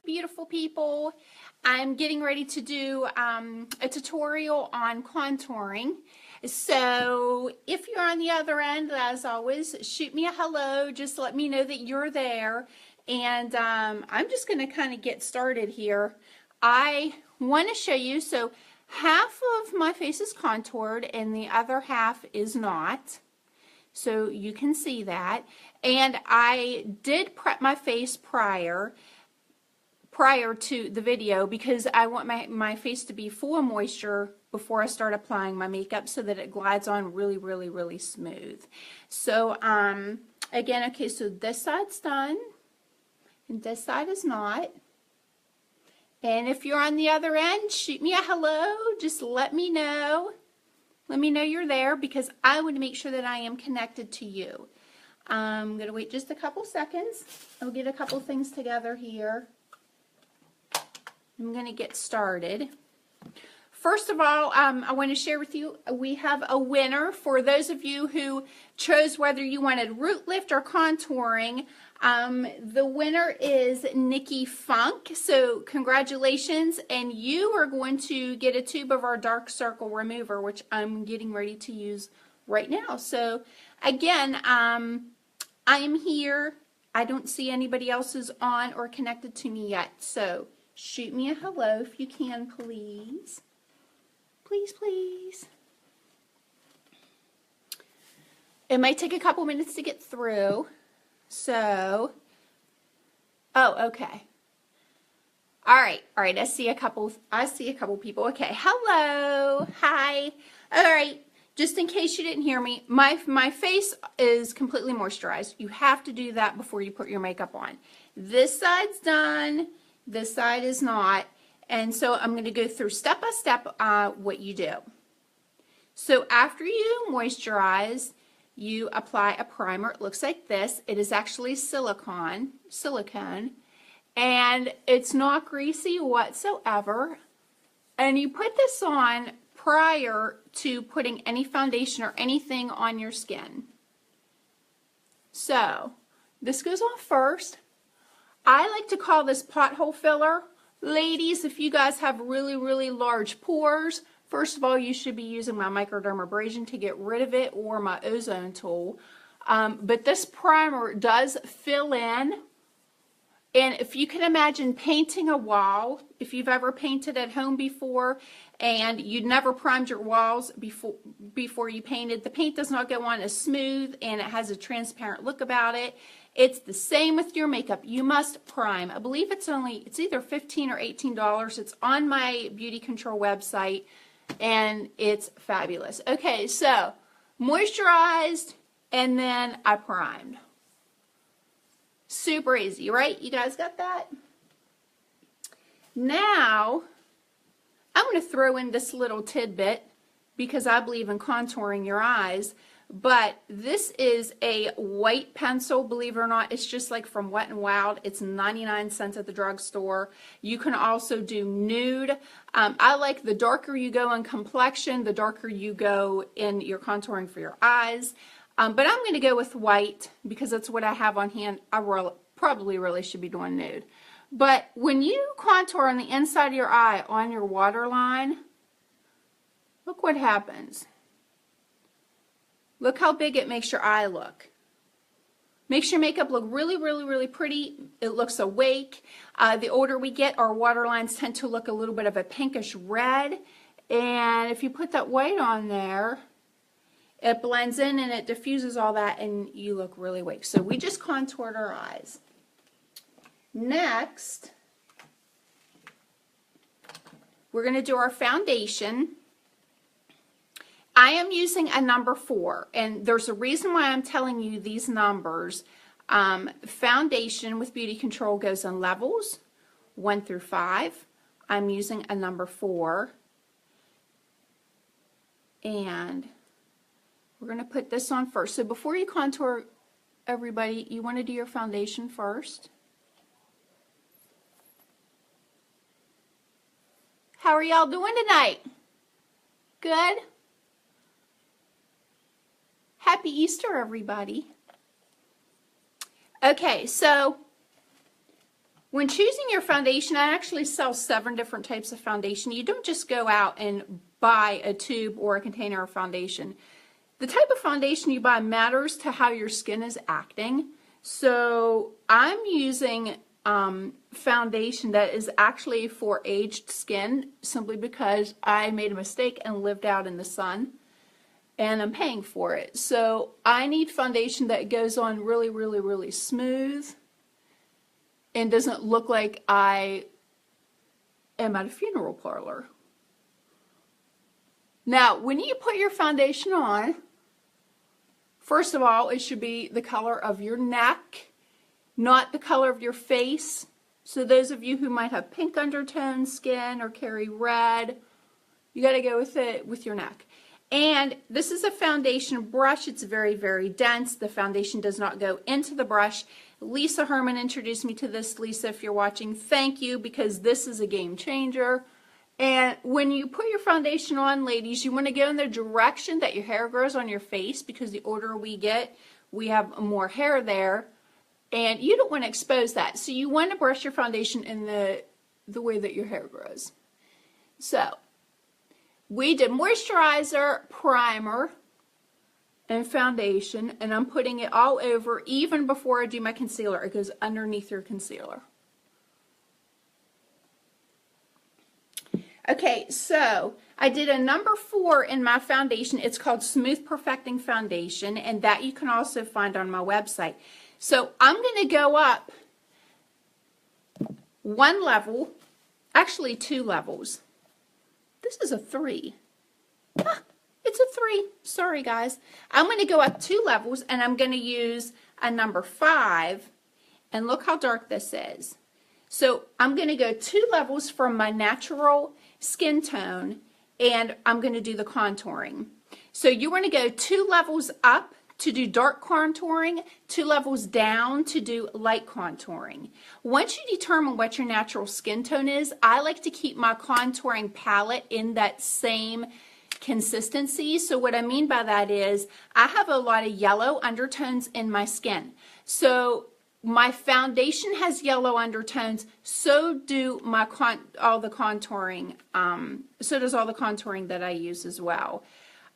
Beautiful people. I'm getting ready to do a tutorial on contouring. So if you're on the other end, as always, shoot me a hello. Just let me know that you're there. And I'm just going to kind of get started here. I want to show you, so half of my face is contoured and the other half is not. So you can see that. And I did prep my face prior to the video because I want my face to be full of moisture before I start applying my makeup so that it glides on really, really, really smooth. So again, okay, so this side's done and this side is not. And if you're on the other end, shoot me a hello. Just let me know. Let me know you're there because I want to make sure that I am connected to you. I'm going to wait just a couple seconds. I'll get a couple things together here. I'm going to get started. First of all, I want to share with you, we have a winner. For those of you who chose whether you wanted root lift or contouring, the winner is Nikki Funk. So congratulations, and you are going to get a tube of our dark circle remover, which I'm getting ready to use right now. So again, I am here. I don't see anybody else's on or connected to me yet. So shoot me a hello if you can, please. Please, please. It might take a couple minutes to get through. So, oh, okay. All right. I see a couple people. Okay. Hello. Hi. All right. Just in case you didn't hear me, my face is completely moisturized. You have to do that before you put your makeup on. This side's done. This side is not. And so I'm going to go through step by step what you do. So after you moisturize, you apply a primer. It looks like this. It is actually silicone, and it's not greasy whatsoever. And you put this on prior to putting any foundation or anything on your skin. So this goes on first. I like to call this pothole filler. Ladies, if you guys have really, really large pores, first of all, you should be using my microdermabrasion to get rid of it or my ozone tool. But this primer does fill in. And if you can imagine painting a wall, if you've ever painted at home before and you'd never primed your walls before you painted, the paint does not go on as smooth and it has a transparent look about it. It's the same with your makeup. You must prime. I believe it's either $15 or $18. It's on my Beauty Control website and it's fabulous. Okay, so moisturized and then I primed. Super easy, right? You guys got that? Now, I'm going to throw in this little tidbit because I believe in contouring your eyes. But this is a white pencil, believe it or not. It's just like from Wet n Wild. It's 99 cents at the drugstore. You can also do nude. I like the darker you go in complexion, the darker you go in your contouring for your eyes. But I'm going to go with white because that's what I have on hand. I probably really should be doing nude. But when you contour on the inside of your eye on your waterline, look what happens. Look how big it makes your eye look. Makes your makeup look really, really, really pretty. It looks awake. The older we get, our waterlines tend to look a little bit of a pinkish red. And if you put that white on there, it blends in and it diffuses all that and you look really awake. So we just contoured our eyes. Next, we're going to do our foundation. I am using a number 4, and there's a reason why I'm telling you these numbers. Foundation with Beauty Control goes in levels 1 through 5. I'm using a number 4, and we're going to put this on first. So before you contour, everybody, you want to do your foundation first. How are y'all doing tonight? Good? Happy Easter, everybody. Okay, so When choosing your foundation, I actually sell 7 different types of foundation. You don't just go out and buy a tube or a container of foundation. The type of foundation you buy matters to how your skin is acting. So I'm using foundation that is actually for aged skin simply because I made a mistake and lived out in the sun and I'm paying for it. So I need foundation that goes on really, really, really smooth and doesn't look like I am at a funeral parlor. Now, when you put your foundation on, first of all, it should be the color of your neck, not the color of your face. So those of you who might have pink undertone skin or carry red, you got to go with it with your neck. And this is a foundation brush. It's very, very dense. The foundation does not go into the brush. Lisa Herman introduced me to this. Lisa, if you're watching, thank you, because this is a game changer. And when you put your foundation on, ladies, you want to go in the direction that your hair grows on your face, because the older we get, we have more hair there. And you don't want to expose that. So you want to brush your foundation in the way that your hair grows. So we did moisturizer, primer, and foundation, and I'm putting it all over even before I do my concealer. It goes underneath your concealer. Okay, so I did a number 4 in my foundation. It's called Smooth Perfecting Foundation, and that you can also find on my website. So I'm going to go up 1 level, actually 2 levels. This is a 3. Ah, it's a 3. Sorry, guys. I'm going to go up 2 levels, and I'm going to use a number 5. And look how dark this is. So I'm going to go 2 levels from my natural skin tone, and I'm going to do the contouring. So you want to go 2 levels up to do dark contouring, 2 levels down to do light contouring. Once you determine what your natural skin tone is, I like to keep my contouring palette in that same consistency. So what I mean by that is I have a lot of yellow undertones in my skin. So my foundation has yellow undertones, so do my all the contouring, so does all the contouring that I use as well.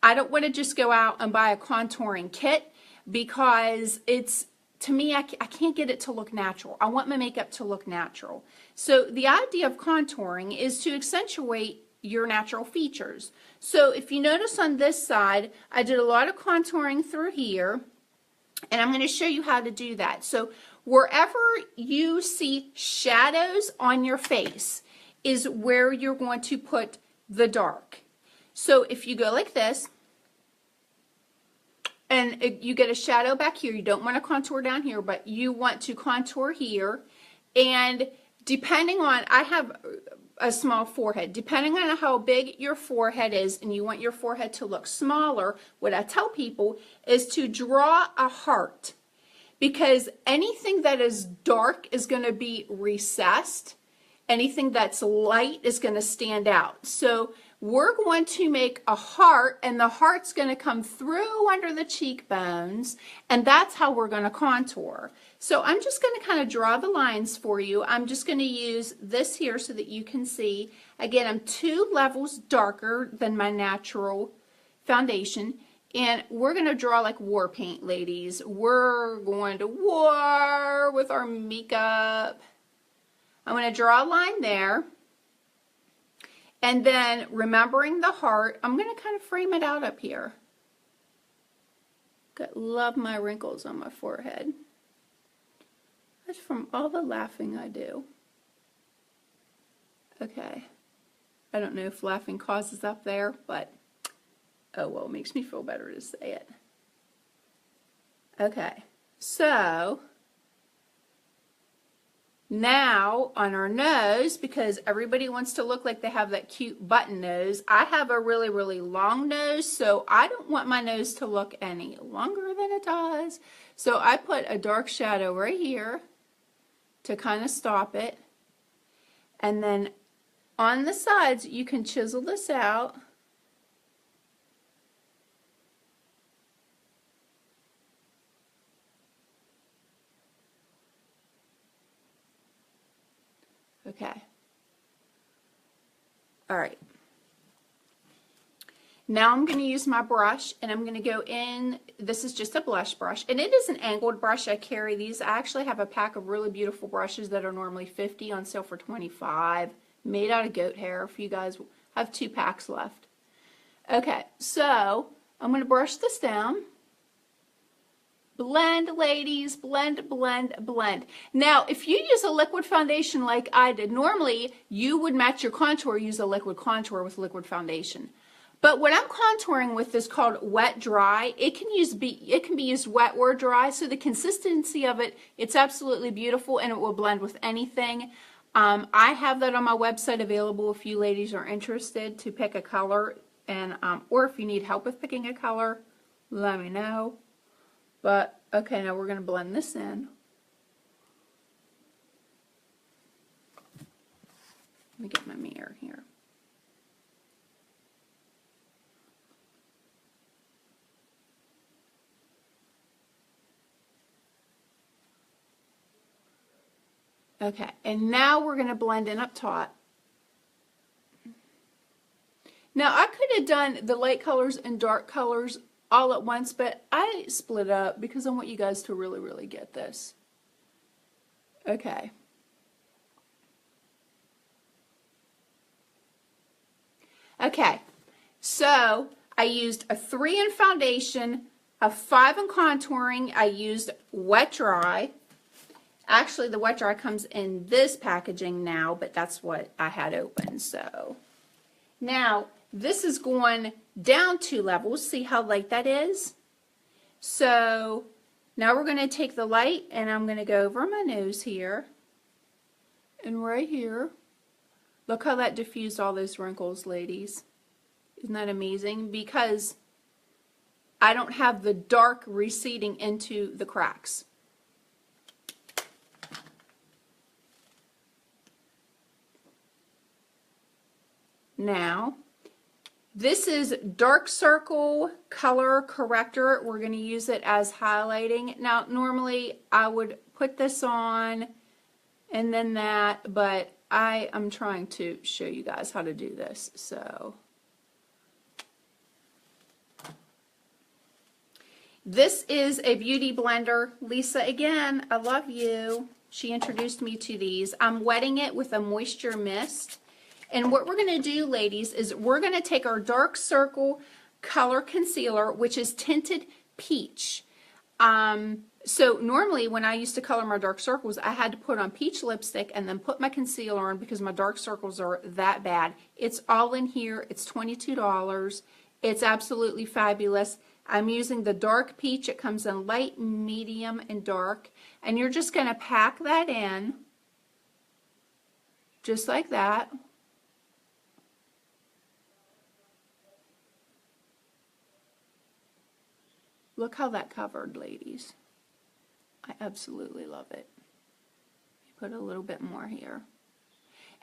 I don't want to just go out and buy a contouring kit because it's, to me, I can't get it to look natural. I want my makeup to look natural. So the idea of contouring is to accentuate your natural features. So if you notice on this side, I did a lot of contouring through here, and I'm going to show you how to do that. So wherever you see shadows on your face is where you're going to put the dark. So if you go like this, and you get a shadow back here, you don't want to contour down here, but you want to contour here, and depending on, I have a small forehead, depending on how big your forehead is, and you want your forehead to look smaller, what I tell people is to draw a heart, because anything that is dark is going to be recessed, anything that's light is going to stand out. So we're going to make a heart, and the heart's going to come through under the cheekbones, and that's how we're going to contour. So I'm just going to kind of draw the lines for you. I'm just going to use this here so that you can see. Again, I'm 2 levels darker than my natural foundation, and we're going to draw like war paint, ladies. We're going to war with our makeup. I'm going to draw a line there. And then, remembering the heart, I'm going to kind of frame it out up here. Love my wrinkles on my forehead. That's from all the laughing I do. Okay. I don't know if laughing causes up there, but oh well, it makes me feel better to say it. Okay. So now on our nose, because everybody wants to look like they have that cute button nose, I have a really, really long nose, so I don't want my nose to look any longer than it does. So I put a dark shadow right here to kind of stop it. And then on the sides, you can chisel this out. Okay. All right. Now I'm going to use my brush, and I'm going to go in. This is just a blush brush, and it is an angled brush. I carry these. I actually have a pack of really beautiful brushes that are normally $50 on sale for $25, made out of goat hair. If you guys have 2 packs left. Okay, so I'm going to brush this down. Blend, ladies, blend, blend, blend. Now, if you use a liquid foundation like I did, normally you would match your contour, use a liquid contour with liquid foundation. But what I'm contouring with is called wet dry. It can be used wet or dry, so the consistency of it, it's absolutely beautiful, and it will blend with anything. I have that on my website available if you ladies are interested to pick a color, and or if you need help with picking a color, let me know. But okay, now we're going to blend this in. Let me get my mirror here. Okay, and now we're going to blend in up top. Now I could have done the light colors and dark colors all at once, but I split up because I want you guys to really, really get this. Okay. Okay, so I used a 3 in foundation, a 5 in contouring. I used wet dry. Actually, the wet dry comes in this packaging now, but that's what I had open. So now this is going down 2 levels. See how light that is? So now we're going to take the light, and I'm going to go over my nose here and right here. Look how that diffused all those wrinkles, ladies. Isn't that amazing? Because I don't have the dark receding into the cracks. Now, this is dark circle color corrector. We're going to use it as highlighting. Now, normally I would put this on and then that, but I am trying to show you guys how to do this. So, this is a beauty blender. Lisa, again, I love you. She introduced me to these. I'm wetting it with a moisture mist. And what we're going to do, ladies, is we're going to take our dark circle color concealer, which is tinted peach. So normally when I used to color my dark circles, I had to put on peach lipstick and then put my concealer on because my dark circles are that bad. It's all in here. It's $22. It's absolutely fabulous. I'm using the dark peach. It comes in light, medium, and dark. And you're just going to pack that in just like that. Look how that covered, ladies. I absolutely love it. Put a little bit more here.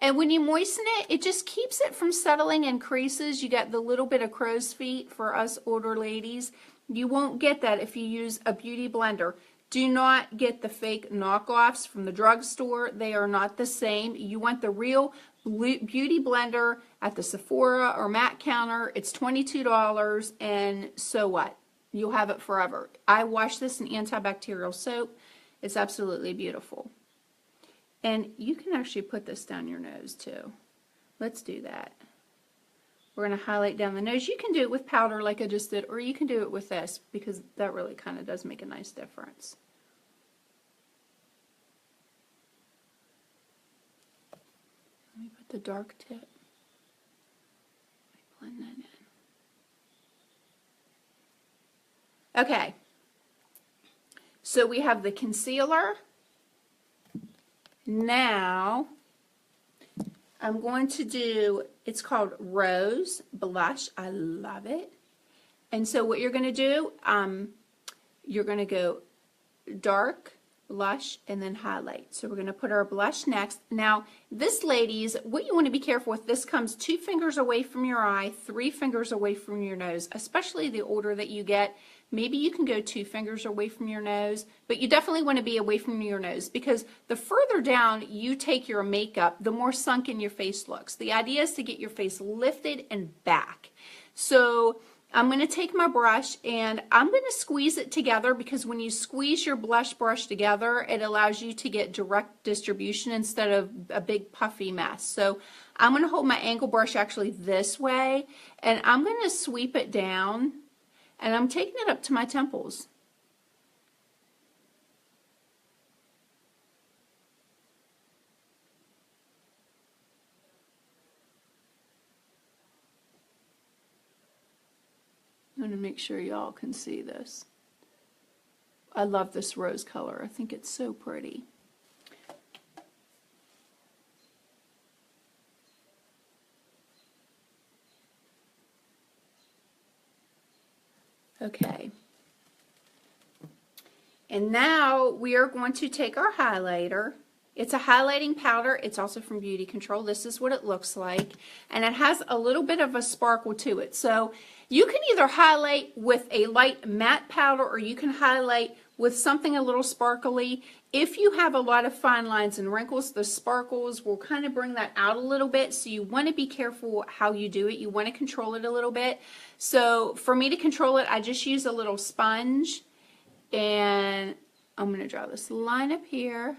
And when you moisten it, it just keeps it from settling in creases. You get the little bit of crow's feet for us older ladies. You won't get that if you use a beauty blender. Do not get the fake knockoffs from the drugstore. They are not the same. You want the real beauty blender at the Sephora or MAC counter. It's $22, and so what? You'll have it forever. I wash this in antibacterial soap. It's absolutely beautiful. And you can actually put this down your nose too. Let's do that. We're going to highlight down the nose. You can do it with powder like I just did, or you can do it with this because that really kind of does make a nice difference. Let me put the dark tip. Blend that in. Okay, so we have the concealer. Now, I'm going to do, it's called Rose Blush. I love it. And so what you're going to do, you're going to go dark, blush, and then highlight. So we're going to put our blush next. Now, this, ladies, what you want to be careful with, this comes 2 fingers away from your eye, 3 fingers away from your nose, especially the older that you get. Maybe you can go 2 fingers away from your nose, but you definitely want to be away from your nose because the further down you take your makeup, the more sunken your face looks. The idea is to get your face lifted and back. So I'm going to take my brush and I'm going to squeeze it together because when you squeeze your blush brush together, it allows you to get direct distribution instead of a big puffy mess. So I'm going to hold my angle brush actually this way and I'm going to sweep it down and I'm taking it up to my temples. I'm going to make sure y'all can see this. I love this rose color. I think it's so pretty. Okay. And now we are going to take our highlighter. It's a highlighting powder. It's also from Beauty Control. This is what it looks like. And it has a little bit of a sparkle to it. So you can either highlight with a light matte powder or you can highlight with something a little sparkly. If you have a lot of fine lines and wrinkles, the sparkles will kind of bring that out a little bit. So you want to be careful how you do it. You want to control it a little bit. So for me to control it, I just use a little sponge. And I'm going to draw this line up here.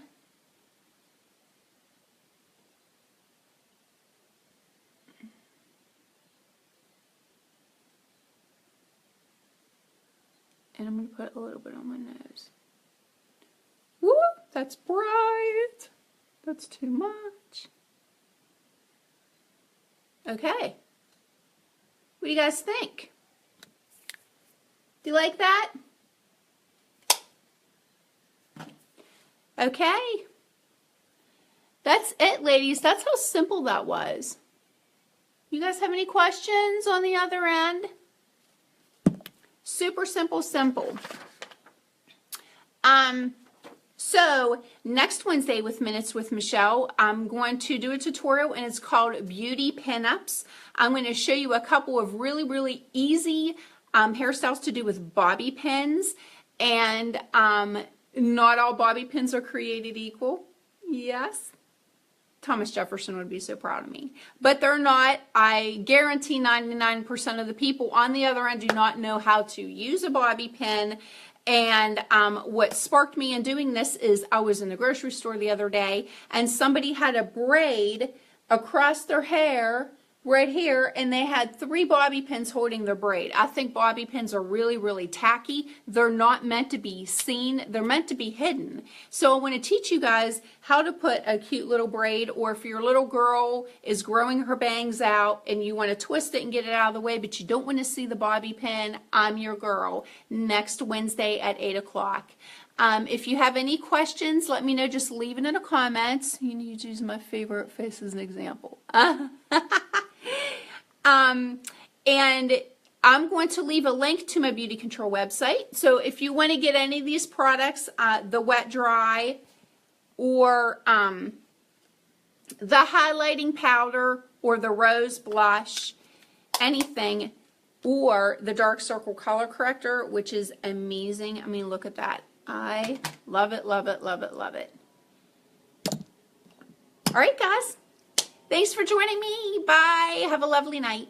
And I'm going to put a little bit on my nose. Woo! That's bright. That's too much. Okay. What do you guys think? Do you like that? Okay. That's it, ladies. That's how simple that was. You guys have any questions on the other end? Super simple, simple. So next Wednesday with Minutes with Michelle, I'm going to do a tutorial and it's called Beauty Pinups. I'm going to show you a couple of really, really easy hairstyles to do with bobby pins. And not all bobby pins are created equal. Yes. Thomas Jefferson would be so proud of me. But they're not. I guarantee 99% of the people on the other end do not know how to use a bobby pin. And what sparked me in doing this is I was in the grocery store the other day and somebody had a braid across their hair right here and they had 3 bobby pins holding their braid. I think bobby pins are really, really tacky. They're not meant to be seen. They're meant to be hidden. So I want to teach you guys how to put a cute little braid, or if your little girl is growing her bangs out and you want to twist it and get it out of the way, but you don't want to see the bobby pin, I'm your girl. Next Wednesday at 8 o'clock. If you have any questions, let me know. Just leave it in the comments. You need to use my favorite face as an example. And I'm going to leave a link to my Beauty Control website. So if you want to get any of these products, the wet dry or the highlighting powder or the rose blush, anything, or the dark circle color corrector, which is amazing. I mean, look at that. I love it, love it, love it, love it. All right, guys. Thanks for joining me. Bye. Have a lovely night.